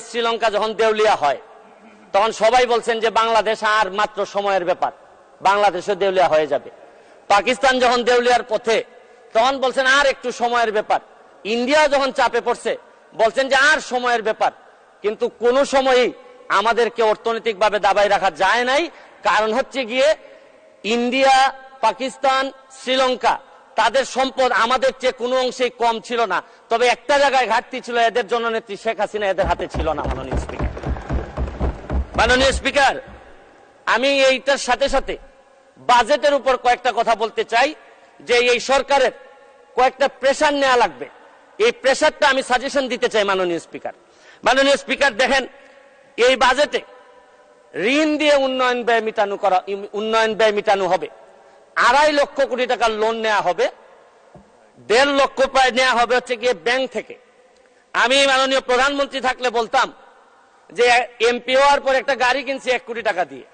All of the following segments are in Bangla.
শ্রীলঙ্কা যখন দেউলিয়া হয় তখন সবাই বলছেন যে বাংলাদেশ আর মাত্র সময়ের ব্যাপার, বাংলাদেশও দেউলিয়া হয়ে যাবে। পাকিস্তান যখন দেউলিয়ার পথে তখন বলছেন আর একটু সময়ের ব্যাপার। ইন্ডিয়া যখন চাপে পড়ছে বলছেন যে আর সময়ের ব্যাপার। কিন্তু কোনো সময়ই আমাদেরকে অর্থনৈতিকভাবে দাবায় রাখা যায় নাই। কারণ হচ্ছে গিয়ে ইন্ডিয়া, পাকিস্তান, শ্রীলঙ্কা তাদের সম্পদ আমাদের চেয়ে কোনো অংশেই কম ছিল না। তবে একটা জায়গায় ঘাটতি ছিল, এদের জননেত্রী শেখ হাসিনা এদের হাতে ছিল না। মাননীয় স্পিকার, আমি এইটার সাথে সাথে বাজেটের উপর কয়েকটা কথা বলতে চাই যে এই সরকারের কয়েকটা প্রেসার নেওয়া লাগবে। এই প্রেসারটা আমি সাজেশন দিতে চাই মাননীয় স্পিকার। মাননীয় স্পিকার, দেখেন এই বাজেটে ঋণ দিয়ে উন্নয়ন ব্যয় মিটানো হবে। 2.5 লক্ষ কোটি টাকার লোন নেওয়া হবে, 1.5 লক্ষ প্রায় নেওয়া হবে হচ্ছে গিয়ে ব্যাংক থেকে। আমি মাননীয় প্রধানমন্ত্রী থাকলে বলতাম যে এমপি হওয়ার পর একটা গাড়ি কিনছি 1 কোটি টাকা দিয়ে,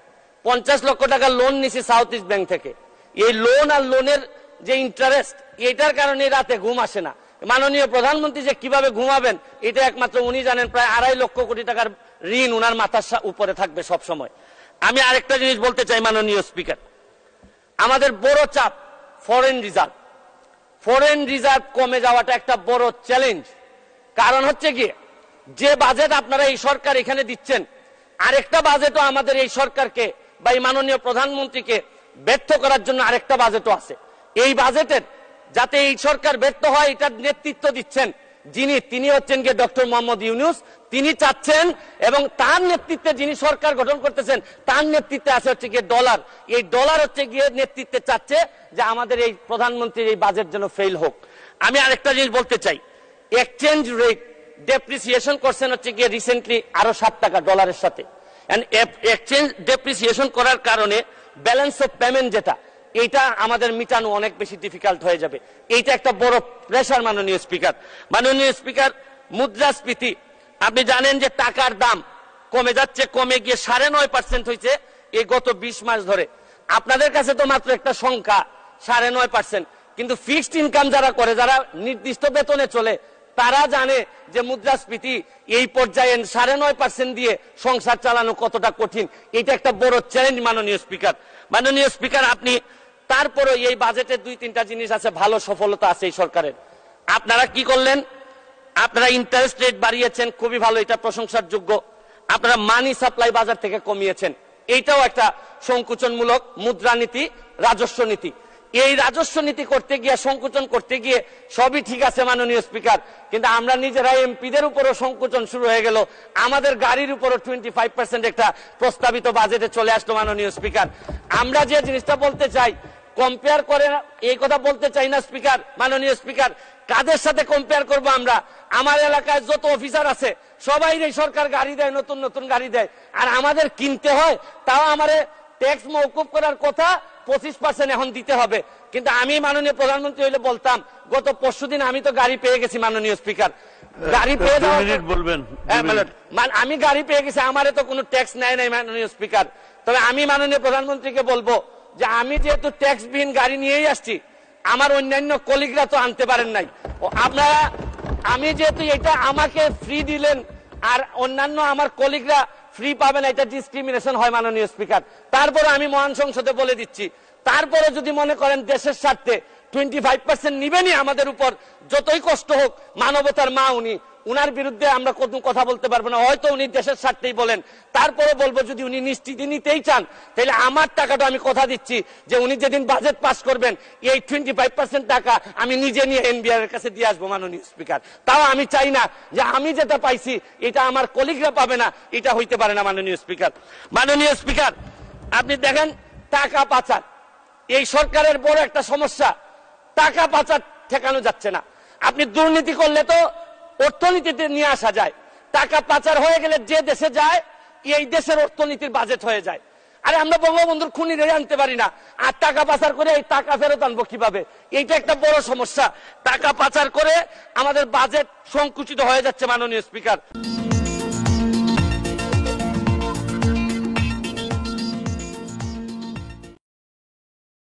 50 লক্ষ টাকা লোন নিছি সাউথ ইস্ট ব্যাংক থেকে। এই লোন আর লোনের যে ইন্টারেস্ট, এটার কারণে রাতে ঘুম আসে না। মাননীয় প্রধানমন্ত্রী যে কিভাবে ঘুমাবেন এটা একমাত্র উনি জানেন। প্রায় 2.5 লক্ষ কোটি টাকার ঋণ উনার মাথার উপরে থাকবে সব সময়। আমি আরেকটা জিনিস বলতে চাই মাননীয় স্পিকার, আমাদের বড় চাপ ফরেন রিজার্ভ। ফরেন রিজার্ভ কমে যাওয়াটা একটা বড় চ্যালেঞ্জ। কারণ হচ্ছে গিয়ে যে বাজেট আপনারা এই সরকার এখানে দিচ্ছেন, আরেকটা বাজেটও আমাদের এই সরকারকে বা এই মাননীয় প্রধানমন্ত্রীকে ব্যর্থ করার জন্য আরেকটা বাজেটও আছে। এই বাজেটের যাতে এই সরকার ব্যর্থ হয় এটার নেতৃত্ব দিচ্ছেন তিনি হচ্ছেন গিয়ে ডক্টর মোহাম্মদ ইউনূস। তিনি চাচ্ছেন এবং তার নেতৃত্বে যিনি সরকার গঠন করতেছেন তার নেতৃত্বে আছে হচ্ছে গিয়ে ডলার। এই ডলার হচ্ছে গিয়ে নেতৃত্বে চাচ্ছে যে আমাদের এই প্রধানমন্ত্রীর এই বাজেট যেন ফেল হোক। আমি আরেকটা জিনিস বলতে চাই, এক্সচেঞ্জ রেট ডেপ্রিসিয়েশন করছেন হচ্ছে গিয়ে রিসেন্টলি আরো 7 টাকা ডলারের সাথে। এক্সচেঞ্জ ডেপ্রিসিয়েশন করার কারণে ব্যালেন্স অফ পেমেন্ট যেটা, এইটা আমাদের মিটানো অনেক বেশি ডিফিকাল্ট হয়ে যাবে। এইটা একটা বড় প্রেসার মাননীয় স্পিকার। মাননীয় স্পিকার, মুদ্রাস্ফীতি আপনি জানেন যে টাকার দাম কমে যাচ্ছে, কমে গিয়ে 9.5% হয়েছে এই গত 20 মাস ধরে। আপনাদের কাছে তো মাত্র একটা সংখ্যা 9.5%, কিন্তু ফিক্সড ইনকাম যারা করে, যারা নির্দিষ্ট বেতনে চলে, তারা জানে যে মুদ্রাস্ফীতি এই পর্যায়ে 9.5% দিয়ে সংসার চালানো কতটা কঠিন। এটা একটা বড় চ্যালেঞ্জ মাননীয় স্পিকার। মাননীয় স্পিকার, আপনি তারপরে এই বাজেটে 2-3টা জিনিস আছে, ভালো সফলতা আছে এই সরকারের। আপনারা কি করলেন? আপনারা ইন্টারেস্ট রেট বাড়িয়েছেন, খুবই ভালো, এটা প্রশংসার যোগ্য। আপনারা মানি সাপ্লাই বাজার থেকে কমিয়েছেন, এইটাও একটা সংকুচনমূলক মুদ্রানীতি, রাজস্ব নীতি। এই রাজস্ব নীতি করতে গিয়ে, সংকুচন করতে গিয়ে সবই ঠিক আছে মাননীয় স্পিকার, কিন্তু আমরা নিজেরা এমপিদের উপরও সংকুচন শুরু হয়ে গেল। আমাদের গাড়ির উপরও 25% একটা প্রস্তাবিত বাজেটে চলে আসলো মাননীয় স্পিকার। আমরা যে জিনিসটা বলতে চাই, কম্পেয়ার করে এই কথা বলতে চাই না স্পিকার। মাননীয় স্পিকার, কাদের সাথে কম্পেয়ার করবো আমরা? আমার এলাকায় যত অফিসার আছে সবাই এই সরকার গাড়ি দেয়, নতুন নতুন গাড়ি দেয়, আর আমাদের কিনতে হয়। তাও আমারে ট্যাক্স মওকুফ করার কথা 25% এখন দিতে হবে। কিন্তু আমি মাননীয় প্রধানমন্ত্রী হইলে বলতাম, গত পরশুদিন আমি তো গাড়ি পেয়ে গেছি মাননীয় স্পিকার। গাড়ি পেয়ে আমি গাড়ি পেয়ে গেছি, আমারে তো কোনো ট্যাক্স নেয় নাই মাননীয় স্পিকার। তবে আমি মাননীয় প্রধানমন্ত্রীকে বলবো যে আমি যেহেতু ট্যাক্সবিহীন গাড়ি নিয়েই আসছি, আমার অন্যান্য কলিগরা তো আনতে পারেন নাই। আপনারা, আমি যেহেতু এটা আমাকে ফ্রি দিলেন আর অন্যান্য আমার কলিগরা ফ্রি পাবে না, এটা ডিসক্রিমিনেশন হয় মাননীয় স্পিকার। তারপরে আমি মহান সংসদে বলে দিচ্ছি, তারপরে যদি মনে করেন দেশের স্বার্থে 25% নিবেনই আমাদের উপর, যতই কষ্ট হোক, মানবতার মা উনি, উনার বিরুদ্ধে আমরা কোনো কথা বলতে পারবো না। হয়তো উনি দেশের স্বার্থেই বলেন, তারপরে বলবো যদি উনি নিশ্চিতি নিতেই চান তাহলে আমার টাকাটা আমি কথা দিচ্ছি যে উনি যেদিন বাজেট পাস করবেন এই 25% টাকা আমি নিজে নিয়ে এনবিআর এর কাছে দিয়ে আসবো মাননীয় স্পিকার। তাও আমি চাই না যে আমি যেটা পাইছি এটা আমার কলিগরা পাবে না, এটা হইতে পারে না মাননীয় স্পিকার। মাননীয় স্পিকার, আপনি দেখেন টাকা পাচার এই সরকারের বড় একটা সমস্যা। টাকা পাচার ঠেকানো যাচ্ছে না। আপনি দুর্নীতি করলে তো অর্থনীতিতে নিয়ে আসা যায়, টাকা পাচার হয়ে গেলে যে দেশে যায় এই দেশের অর্থনীতির বাজেট হয়ে যায়। আরে আমরা বঙ্গবন্ধুর খুনিরে আনতে পারি না, আর টাকা পাচার করে এই টাকা ফেরত আনবো কিভাবে? এইটা একটা বড় সমস্যা। টাকা পাচার করে আমাদের বাজেট সংকুচিত হয়ে যাচ্ছে মাননীয় স্পিকার।